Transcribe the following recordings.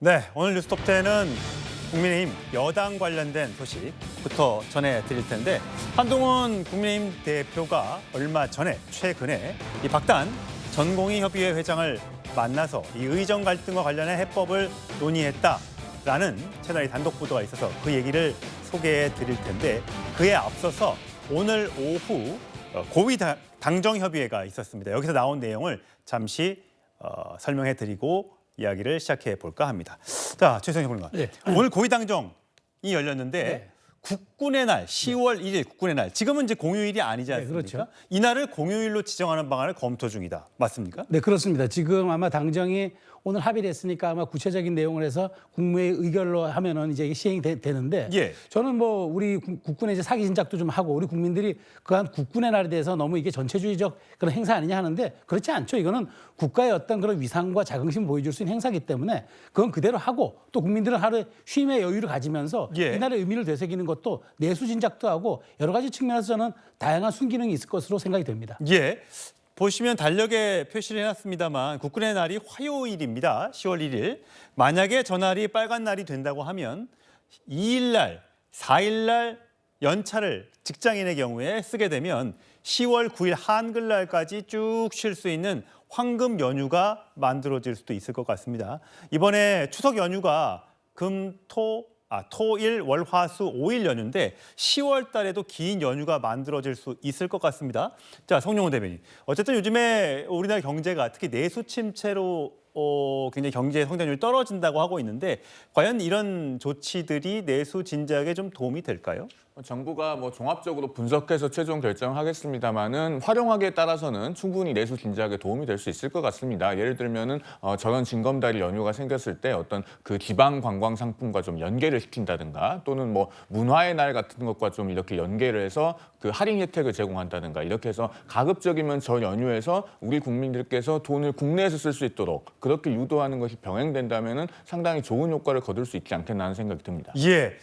네, 오늘 뉴스톱10은 국민의힘 여당 관련된 소식부터 전해드릴 텐데 한동훈 국민의힘 대표가 얼마 전에 최근에 이 박단 전공의협의회 회장을 만나서 이 의정 갈등과 관련해 해법을 논의했다라는 채널의 단독 보도가 있어서 그 얘기를 소개해드릴 텐데 그에 앞서서 오늘 오후 고위 당정협의회가 있었습니다. 여기서 나온 내용을 잠시 설명해드리고 이야기를 시작해 볼까 합니다. 자, 최성희 평론가. 네. 오늘 고위당정이 열렸는데 네. 국군의 날, 10월 1일 국군의 날. 지금은 이제 공휴일이 아니지 않습니까? 네, 그렇죠. 이날을 공휴일로 지정하는 방안을 검토 중이다. 맞습니까? 네, 그렇습니다. 지금 아마 당정이 오늘 합의를 했으니까 아마 구체적인 내용을 해서 국무회의 의결로 하면은 이제 시행이 되는데 예. 저는 뭐 우리 국군의 이제 사기 진작도 좀 하고 우리 국민들이 그한 국군의 날에 대해서 너무 이게 전체주의적 그런 행사 아니냐 하는데 그렇지 않죠. 이거는 국가의 어떤 그런 위상과 자긍심을 보여줄 수 있는 행사이기 때문에 그건 그대로 하고 또 국민들은 하루에 쉼의 여유를 가지면서 예. 이날의 의미를 되새기는 것도 내수 진작도 하고 여러 가지 측면에서 저는 다양한 순기능이 있을 것으로 생각이 됩니다. 예. 보시면 달력에 표시를 해놨습니다만 국군의 날이 화요일입니다. 10월 1일. 만약에 전날이 빨간 날이 된다고 하면 2일 날, 4일 날 연차를 직장인의 경우에 쓰게 되면 10월 9일 한글날까지 쭉 쉴 수 있는 황금 연휴가 만들어질 수도 있을 것 같습니다. 이번에 추석 연휴가 토일 월화수 5일 연휴인데 10월 달에도 긴 연휴가 만들어질 수 있을 것 같습니다. 자, 성룡호 대변인. 어쨌든 요즘에 우리나라 경제가 특히 내수 침체로 굉장히 경제 성장률이 떨어진다고 하고 있는데 과연 이런 조치들이 내수 진작에 좀 도움이 될까요? 정부가 종합적으로 분석해서 최종 결정하겠습니다만은 활용하기에 따라서는 충분히 내수 진작에 도움이 될 수 있을 것 같습니다. 예를 들면은 저런 징검다리 연휴가 생겼을 때 어떤 그 지방 관광 상품과 좀 연계를 시킨다든가 또는 문화의 날 같은 것과 좀 이렇게 연계를 해서 그 할인 혜택을 제공한다든가 이렇게 해서 가급적이면 저 연휴에서 우리 국민들께서 돈을 국내에서 쓸 수 있도록 그렇게 유도하는 것이 병행된다면은 상당히 좋은 효과를 거둘 수 있지 않겠나 하는 생각이 듭니다. 예,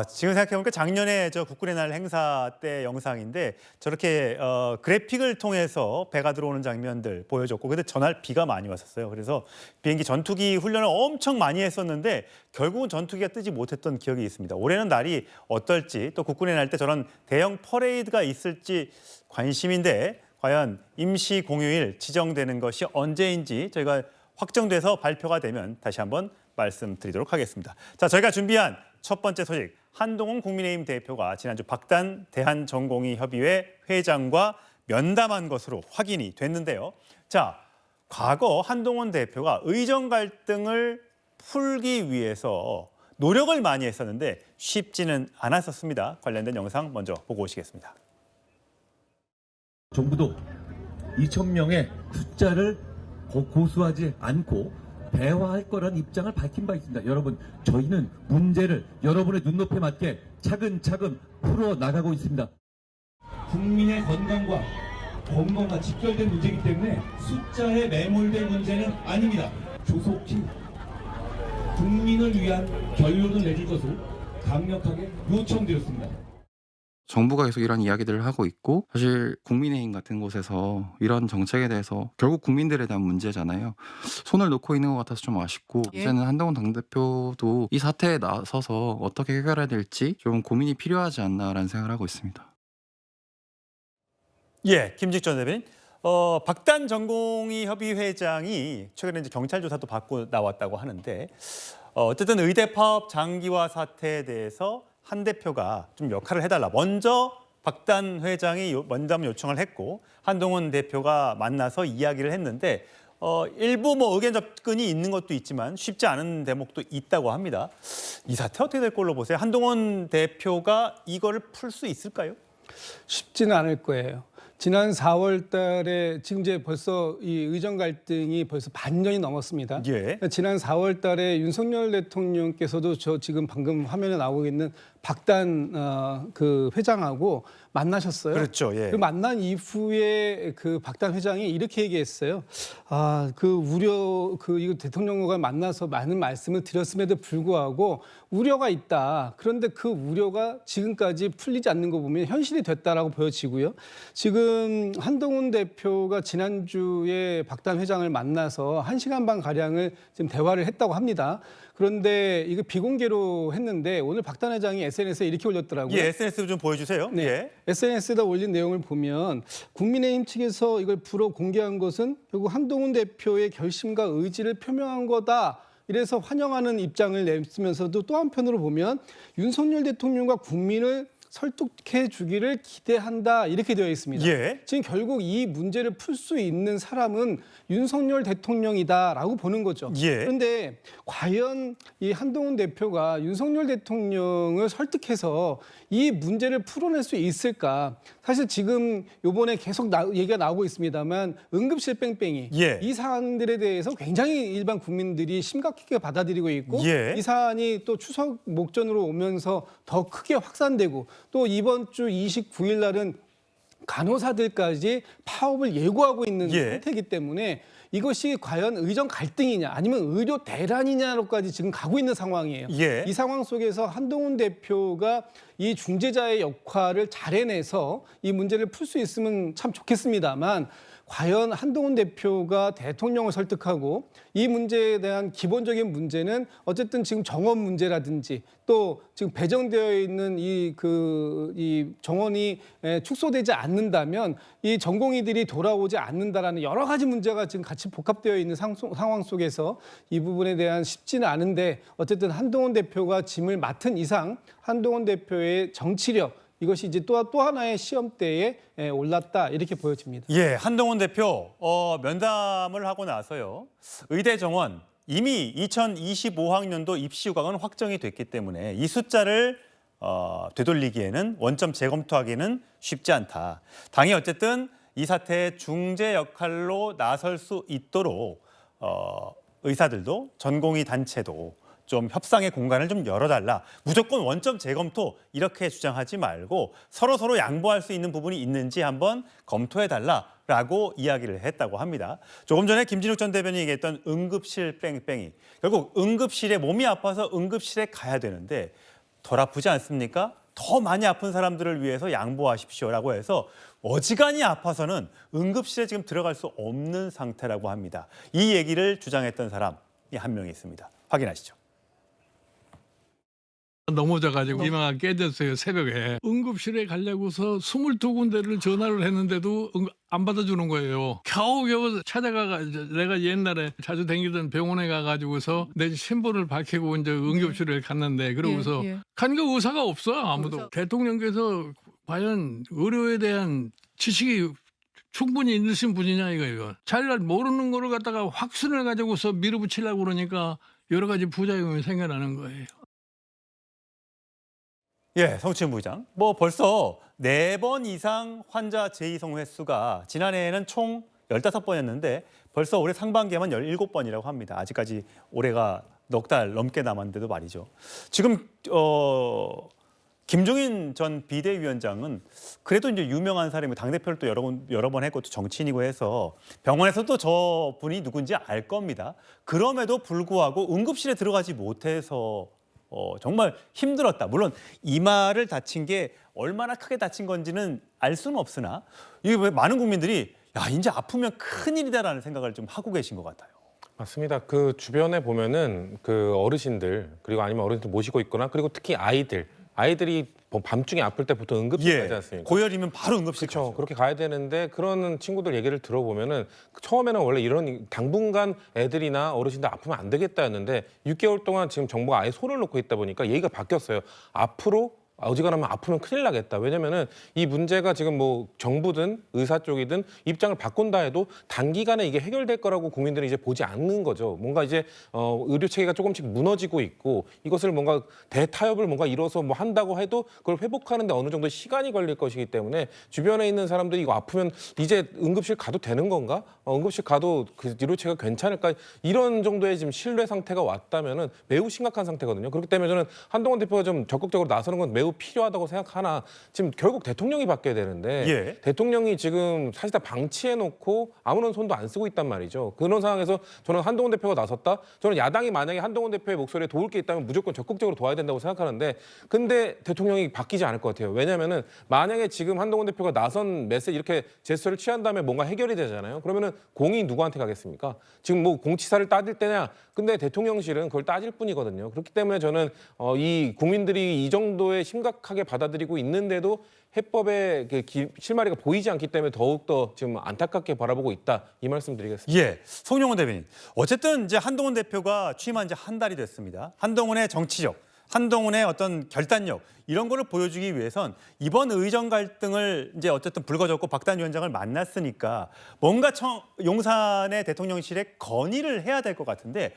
지금 생각해보니까 작년에 저 국군의 날 행사 때 영상인데 저렇게 그래픽을 통해서 배가 들어오는 장면들 보여줬고 근데 전날 비가 많이 왔었어요. 그래서 비행기 전투기 훈련을 엄청 많이 했었는데 결국은 전투기가 뜨지 못했던 기억이 있습니다. 올해는 날이 어떨지 또 국군의 날 때 저런 대형 퍼레이드가 있을지 관심인데 과연 임시 공휴일 지정되는 것이 언제인지 저희가 확정돼서 발표가 되면 다시 한번 말씀드리도록 하겠습니다. 자, 저희가 준비한 첫 번째 소식. 한동훈 국민의힘 대표가 지난주 박단 대한전공의협의회 회장과 면담한 것으로 확인이 됐는데요. 자, 과거 한동훈 대표가 의정 갈등을 풀기 위해서 노력을 많이 했었는데 쉽지는 않았었습니다. 관련된 영상 먼저 보고 오시겠습니다. 정부도 2,000명의 숫자를 고수하지 않고 대화할 거라는 입장을 밝힌 바 있습니다. 여러분, 저희는 문제를 여러분의 눈높이에 맞게 차근차근 풀어나가고 있습니다. 국민의 건강과 건강과 직결된 문제이기 때문에 숫자에 매몰된 문제는 아닙니다. 조속히 국민을 위한 결론을 내릴 것을 강력하게 요청드렸습니다. 정부가 계속 이런 이야기들을 하고 있고 사실 국민의힘 같은 곳에서 이런 정책에 대해서 결국 국민들에 대한 문제잖아요. 손을 놓고 있는 것 같아서 좀 아쉽고 이제는 한동훈 당대표도 이 사태에 나서서 어떻게 해결해야 될지 좀 고민이 필요하지 않나라는 생각을 하고 있습니다. 예, 김직전 대변인. 박단 전공의협의 회장이 최근에 이제 경찰 조사도 받고 나왔다고 하는데 어쨌든 의대 파업 장기화 사태에 대해서 한 대표가 좀 역할을 해달라. 먼저 박단 회장이 면담 요청을 했고 한동훈 대표가 만나서 이야기를 했는데 일부 의견 접근이 있는 것도 있지만 쉽지 않은 대목도 있다고 합니다. 이 사태 어떻게 될 걸로 보세요? 한동훈 대표가 이거를 풀 수 있을까요? 쉽지는 않을 거예요. 지난 4월 달에 지금 이제 벌써 이 의정 갈등이 벌써 반년이 넘었습니다. 예. 지난 4월 달에 윤석열 대통령께서도 저 지금 방금 화면에 나오고 있는 박단 그 회장하고 만나셨어요. 그렇죠. 예. 그 만난 이후에 그 박단 회장이 이렇게 얘기했어요. 그 이거 대통령과 만나서 많은 말씀을 드렸음에도 불구하고 우려가 있다. 그런데 그 우려가 지금까지 풀리지 않는 거 보면 현실이 됐다라고 보여지고요. 지금 한동훈 대표가 지난주에 박단 회장을 만나서 1시간 반 가량을 지금 대화를 했다고 합니다. 그런데 이거 비공개로 했는데 오늘 박단 회장이 SNS에 이렇게 올렸더라고요. 예, SNS 좀 보여주세요. 네. 예. SNS에다 올린 내용을 보면 국민의힘 측에서 이걸 불어 공개한 것은 결국 한동훈 대표의 결심과 의지를 표명한 거다. 이래서 환영하는 입장을 냈으면서도 또 한편으로 보면 윤석열 대통령과 국민을 설득해 주기를 기대한다 이렇게 되어 있습니다. 예. 지금 결국 이 문제를 풀 수 있는 사람은 윤석열 대통령이다라고 보는 거죠. 예. 그런데 과연 이 한동훈 대표가 윤석열 대통령을 설득해서 이 문제를 풀어낼 수 있을까? 사실 지금 이번에 계속 얘기가 나오고 있습니다만 응급실 뺑뺑이 예. 이 사안들에 대해서 굉장히 일반 국민들이 심각하게 받아들이고 있고 예. 이 사안이 또 추석 목전으로 오면서 더 크게 확산되고 또 이번 주 29일 날은 간호사들까지 파업을 예고하고 있는 예. 상태이기 때문에 이것이 과연 의정 갈등이냐 아니면 의료 대란이냐로까지 지금 가고 있는 상황이에요. 예. 이 상황 속에서 한동훈 대표가 이 중재자의 역할을 잘 해내서 이 문제를 풀 수 있으면 참 좋겠습니다만 과연 한동훈 대표가 대통령을 설득하고 이 문제에 대한 기본적인 문제는 어쨌든 지금 정원 문제라든지 또 지금 배정되어 있는 이 정원이 축소되지 않는다면 이 전공의들이 돌아오지 않는다라는 여러 가지 문제가 지금 같이 복합되어 있는 상황 속에서 이 부분에 대한 쉽지는 않은데 어쨌든 한동훈 대표가 짐을 맡은 이상 한동훈 대표의 정치력 이것이 이제 또 하나의 시험대에 올랐다 이렇게 보여집니다. 예, 한동훈 대표 면담을 하고 나서요. 의대 정원 이미 2025학년도 입시 휴강은 확정이 됐기 때문에 이 숫자를 되돌리기에는 원점 재검토하기는 쉽지 않다. 당이 어쨌든 이 사태의 중재 역할로 나설 수 있도록 의사들도 전공의 단체도 좀 협상의 공간을 좀 열어달라. 무조건 원점 재검토 이렇게 주장하지 말고 서로 양보할 수 있는 부분이 있는지 한번 검토해달라라고 이야기를 했다고 합니다. 조금 전에 김진욱 전 대변인이 얘기했던 응급실 뺑뺑이. 결국 응급실에 몸이 아파서 응급실에 가야 되는데 덜 아프지 않습니까? 더 많이 아픈 사람들을 위해서 양보하십시오라고 해서 어지간히 아파서는 응급실에 지금 들어갈 수 없는 상태라고 합니다. 이 얘기를 주장했던 사람이 한 명 있습니다. 확인하시죠. 넘어져가지고 이마가 깨졌어요, 새벽에. 응급실에 가려고서 22군데를 전화를 했는데도 안 받아주는 거예요. 겨우 찾아가 내가 옛날에 자주 다니던 병원에 가가지고서 내 신분을 밝히고 이제 응급실에 갔는데 그러고서 가니까 의사가 없어, 아무도. 대통령께서 과연 의료에 대한 지식이 충분히 있으신 분이냐 이거. 자기가 모르는 거를 갖다가 확신을 가지고서 밀어붙이려고 그러니까 여러 가지 부작용이 생겨나는 거예요. 예, 성추행 부장. 벌써 4번 이상 환자 재이송 횟수가 지난해에는 총 15번이었는데 벌써 올해 상반기에만 17번이라고 합니다. 아직까지 올해가 넉 달 넘게 남았는데도 말이죠. 지금 김종인 전 비대위원장은 그래도 이제 유명한 사람이고 당대표를 또 여러 번 했고 또 정치인이고 해서 병원에서도 저 분이 누군지 알 겁니다. 그럼에도 불구하고 응급실에 들어가지 못해서 정말 힘들었다. 물론 이마를 다친 게 얼마나 크게 다친 건지는 알 수는 없으나 이게 왜 많은 국민들이 야 이제 아프면 큰일이다라는 생각을 좀 하고 계신 것 같아요. 맞습니다. 그 주변에 보면은 그 어르신들 그리고 아니면 어르신들 모시고 있거나 그리고 특히 아이들이 밤중에 아플 때 보통 응급실 가지 않습니까? 고열이면 바로 응급실 그렇죠. 가죠. 그렇게 가야 되는데 그런 친구들 얘기를 들어보면은 처음에는 원래 이런 당분간 애들이나 어르신들 아프면 안 되겠다였는데 6개월 동안 지금 정부가 아예 손을 놓고 있다 보니까 얘기가 바뀌었어요. 앞으로 어지간하면 아프면 큰일 나겠다. 왜냐면은 이 문제가 지금 뭐 정부든 의사 쪽이든 입장을 바꾼다 해도 단기간에 이게 해결될 거라고 국민들이 이제 보지 않는 거죠. 뭔가 이제 의료 체계가 조금씩 무너지고 있고 이것을 뭔가 대타협을 뭔가 이뤄서 뭐 한다고 해도 그걸 회복하는데 어느 정도 시간이 걸릴 것이기 때문에 주변에 있는 사람들이 이거 아프면 이제 응급실 가도 되는 건가? 응급실 가도 그 의료 체계가 괜찮을까? 이런 정도의 지금 신뢰 상태가 왔다면은 매우 심각한 상태거든요. 그렇기 때문에 저는 한동훈 대표가 좀 적극적으로 나서는 건 매우 매우 필요하다고 생각하나 지금 결국 대통령이 바뀌어야 되는데 예. 대통령이 지금 사실상 방치해놓고 아무런 손도 안 쓰고 있단 말이죠. 그런 상황에서 저는 한동훈 대표가 나섰다. 저는 야당이 만약에 한동훈 대표의 목소리에 도울 게 있다면 무조건 적극적으로 도와야 된다고 생각하는데 근데 대통령이 바뀌지 않을 것 같아요. 왜냐하면은 만약에 지금 한동훈 대표가 나선 메시지 이렇게 제스처를 취한 다음에 뭔가 해결이 되잖아요. 그러면은 공이 누구한테 가겠습니까? 지금 뭐 공치사를 따질 때냐? 근데 대통령실은 그걸 따질 뿐이거든요. 그렇기 때문에 저는 이 국민들이 이 정도의 심각하게 받아들이고 있는데도 해법의 그 실마리가 보이지 않기 때문에 더욱더 지금 안타깝게 바라보고 있다. 이 말씀 드리겠습니다. 예, 송영훈 대변인. 어쨌든 이제 한동훈 대표가 취임한 지 한 달이 됐습니다. 한동훈의 정치적, 한동훈의 어떤 결단력 이런 거를 보여주기 위해선 이번 의정 갈등을 이제 어쨌든 불거졌고 박단 위원장을 만났으니까 뭔가 용산의 대통령실에 건의를 해야 될 것 같은데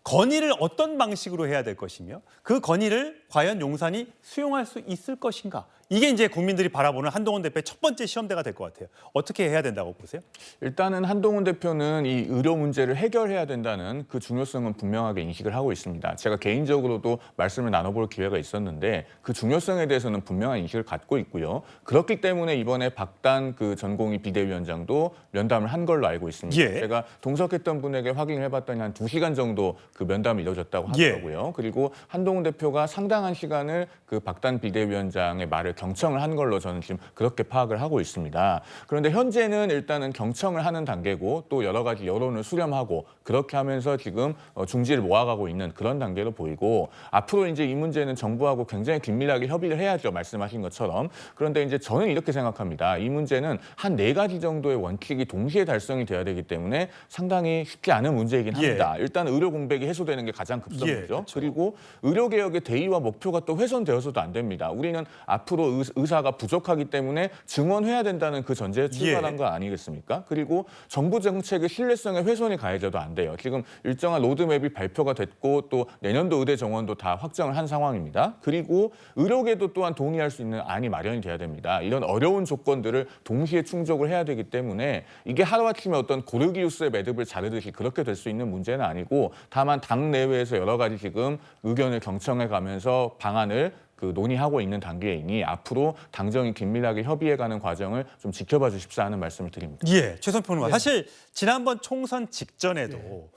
건의를 어떤 방식으로 해야 될 것이며 그 건의를 과연 용산이 수용할 수 있을 것인가? 이게 이제 국민들이 바라보는 한동훈 대표의 첫 번째 시험대가 될 것 같아요. 어떻게 해야 된다고 보세요? 일단은 한동훈 대표는 이 의료 문제를 해결해야 된다는 그 중요성은 분명하게 인식을 하고 있습니다. 제가 개인적으로도 말씀을 나눠볼 기회가 있었는데 그 중요성에 대해서는 분명한 인식을 갖고 있고요. 그렇기 때문에 이번에 박단 그 전공의 비대위원장도 면담을 한 걸로 알고 있습니다. 예. 제가 동석했던 분에게 확인을 해봤더니 한 2시간 정도 그 면담이 이루어졌다고 하더라고요. 예. 그리고 한동훈 대표가 상당한 시간을 그 박단 비대위원장의 말을 경청을 한 걸로 저는 지금 그렇게 파악을 하고 있습니다. 그런데 현재는 일단은 경청을 하는 단계고 또 여러 가지 여론을 수렴하고 그렇게 하면서 지금 중지를 모아가고 있는 그런 단계로 보이고 앞으로 이제 이 문제는 정부하고 굉장히 긴밀하게 협의를 해야죠. 말씀하신 것처럼. 그런데 이제 저는 이렇게 생각합니다. 이 문제는 한 4가지 정도의 원칙이 동시에 달성이 돼야 되기 때문에 상당히 쉽지 않은 문제이긴 합니다. 일단 의료 공백이 해소되는 게 가장 급선무죠. 그렇죠. 그리고 의료개혁의 대의와 목표가 또 훼손되어서도 안 됩니다. 우리는 앞으로 의사가 부족하기 때문에 증원해야 된다는 그 전제에 출발한 거 아니겠습니까? 그리고 정부 정책의 신뢰성에 훼손이 가해져도 안 돼요. 지금 일정한 로드맵이 발표가 됐고 또 내년도 의대 정원도 다 확정을 한 상황입니다. 그리고 의료계도 또한 동의할 수 있는 안이 마련이 돼야 됩니다. 이런 어려운 조건들을 동시에 충족을 해야 되기 때문에 이게 하루아침에 어떤 고르기우스의 매듭을 자르듯이 그렇게 될 수 있는 문제는 아니고 다만 당 내외에서 여러 가지 지금 의견을 경청해 가면서 방안을 논의하고 있는 단계이니 앞으로 당정이 긴밀하게 협의해가는 과정을 좀 지켜봐 주십사 하는 말씀을 드립니다. 예, 최선 평론가. 사실 지난번 총선 직전에도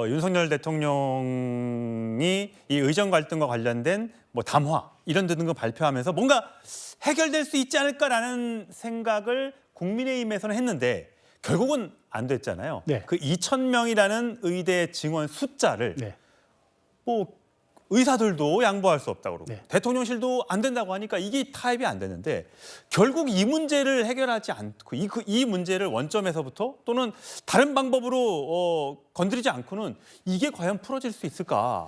윤석열 대통령이 이 의정 갈등과 관련된 뭐 담화 이런 거 발표하면서 뭔가 해결될 수 있지 않을까라는 생각을 국민의힘에서는 했는데 결국은 안 됐잖아요. 네. 그 2,000명이라는 의대 증원 숫자를 네. 뭐 의사들도 양보할 수 없다고 그러고 네. 대통령실도 안 된다고 하니까 이게 타협이 안 되는데 결국 이 문제를 해결하지 않고 이 문제를 원점에서부터 또는 다른 방법으로 건드리지 않고는 이게 과연 풀어질 수 있을까?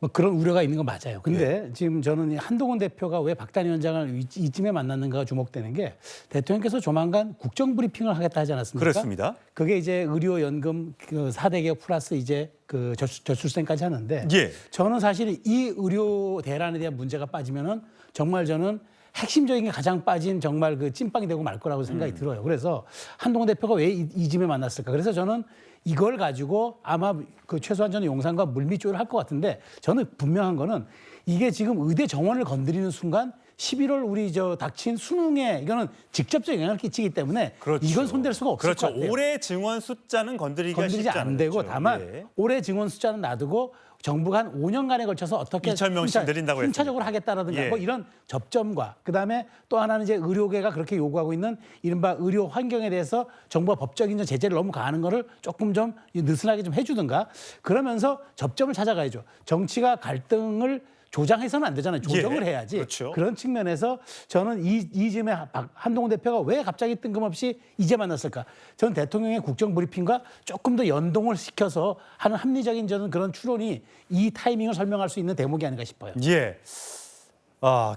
뭐 그런 우려가 있는 건 맞아요. 근데 지금 저는 이 한동훈 대표가 왜 박단 위원장을 이쯤에 만났는가가 주목되는 게 대통령께서 조만간 국정브리핑을 하겠다 하지 않았습니까? 그렇습니다. 그게 이제 의료연금 그 4대 개혁 플러스 이제 그 저출생까지 하는데 예. 저는 사실 이 의료 대란에 대한 문제가 빠지면은 정말 저는 핵심적인 게 가장 빠진 정말 그 찐빵이 되고 말 거라고 생각이 들어요. 그래서 한동훈 대표가 왜 이쯤에 만났을까? 그래서 저는 이걸 가지고 아마 그 최소한 저는 용산과 물밑조율을 할 것 같은데 저는 분명한 거는 이게 지금 의대 정원을 건드리는 순간 11월 우리 닥친 수능에 이거는 직접적 영향을 끼치기 때문에 그렇죠. 이건 손댈 수가 없을 것 같아요. 올해 증원 숫자는 건드리지 안 되고 다만 예. 올해 증원 숫자는 놔두고 정부가 한 5년간에 걸쳐서 어떻게 2,000명씩 늘린다고 순차적으로 하겠다라든가 예. 뭐 이런 접점과 그다음에 또 하나는 이제 의료계가 그렇게 요구하고 있는 이른바 의료 환경에 대해서 정부가 법적인 제재를 너무 가하는 거를 조금 좀 느슨하게 좀 해주든가 그러면서 접점을 찾아가야죠. 정치가 갈등을 조장해서는 안 되잖아요. 조정을 예, 해야지. 그렇죠. 그런 측면에서 저는 이쯤에 한동훈 대표가 왜 갑자기 뜬금없이 이제 만났을까? 저는 대통령의 국정 브리핑과 조금 더 연동을 시켜서 하는 합리적인 저는 그런 추론이 이 타이밍을 설명할 수 있는 대목이 아닌가 싶어요. 예.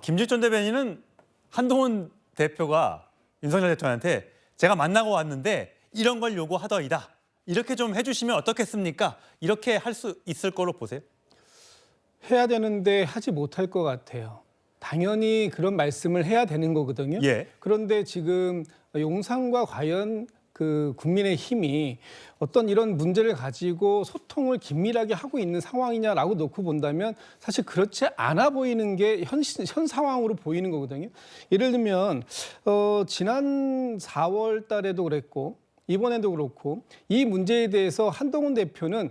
김주천 대변인은 한동훈 대표가 윤석열 대통령한테 제가 만나고 왔는데 이런 걸 요구하더이다. 이렇게 좀 해주시면 어떻겠습니까? 이렇게 할 수 있을 거로 보세요? 해야 되는데 하지 못할 것 같아요. 당연히 그런 말씀을 해야 되는 거거든요. 예. 그런데 지금 용산과 과연 그 국민의힘이 어떤 이런 문제를 가지고 소통을 긴밀하게 하고 있는 상황이냐라고 놓고 본다면 사실 그렇지 않아 보이는 게 현 상황으로 보이는 거거든요. 예를 들면 지난 4월 달에도 그랬고 이번에도 그렇고 이 문제에 대해서 한동훈 대표는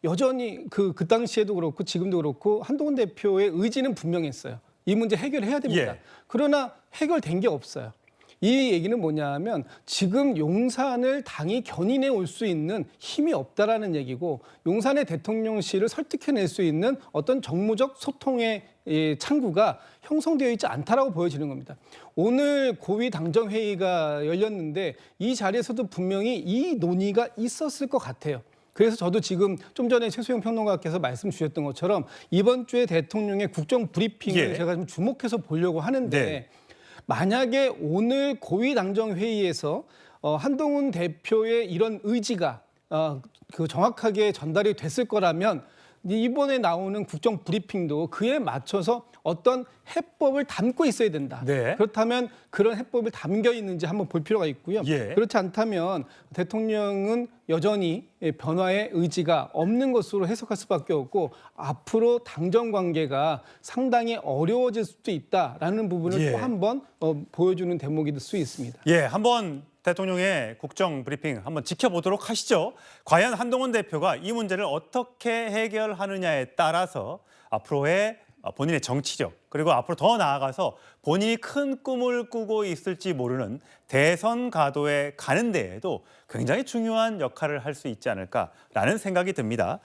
여전히 그 당시에도 그렇고 지금도 그렇고 한동훈 대표의 의지는 분명했어요. 이 문제 해결해야 됩니다. 예. 그러나 해결된 게 없어요. 이 얘기는 뭐냐면 지금 용산을 당이 견인해 올 수 있는 힘이 없다라는 얘기고 용산의 대통령실을 설득해낼 수 있는 어떤 정무적 소통의 창구가 형성되어 있지 않다라고 보여지는 겁니다. 오늘 고위 당정 회의가 열렸는데 이 자리에서도 분명히 이 논의가 있었을 것 같아요. 그래서 저도 지금 좀 전에 최수영 평론가께서 말씀 주셨던 것처럼 이번 주에 대통령의 국정 브리핑을 예. 제가 좀 주목해서 보려고 하는데 네. 만약에 오늘 고위 당정 회의에서 한동훈 대표의 이런 의지가 그 정확하게 전달이 됐을 거라면 이번에 나오는 국정 브리핑도 그에 맞춰서 어떤 해법을 담고 있어야 된다. 네. 그렇다면 그런 해법을 담겨 있는지 한번 볼 필요가 있고요. 예. 그렇지 않다면 대통령은 여전히 변화의 의지가 없는 것으로 해석할 수밖에 없고 앞으로 당정 관계가 상당히 어려워질 수도 있다라는 부분을 예. 또 한번 보여주는 대목이 될 수 있습니다. 예, 한번 대통령의 국정 브리핑 한번 지켜보도록 하시죠. 과연 한동훈 대표가 이 문제를 어떻게 해결하느냐에 따라서 앞으로의 본인의 정치력 그리고 앞으로 더 나아가서 본인이 큰 꿈을 꾸고 있을지 모르는 대선 가도에 가는 데에도 굉장히 중요한 역할을 할 수 있지 않을까라는 생각이 듭니다.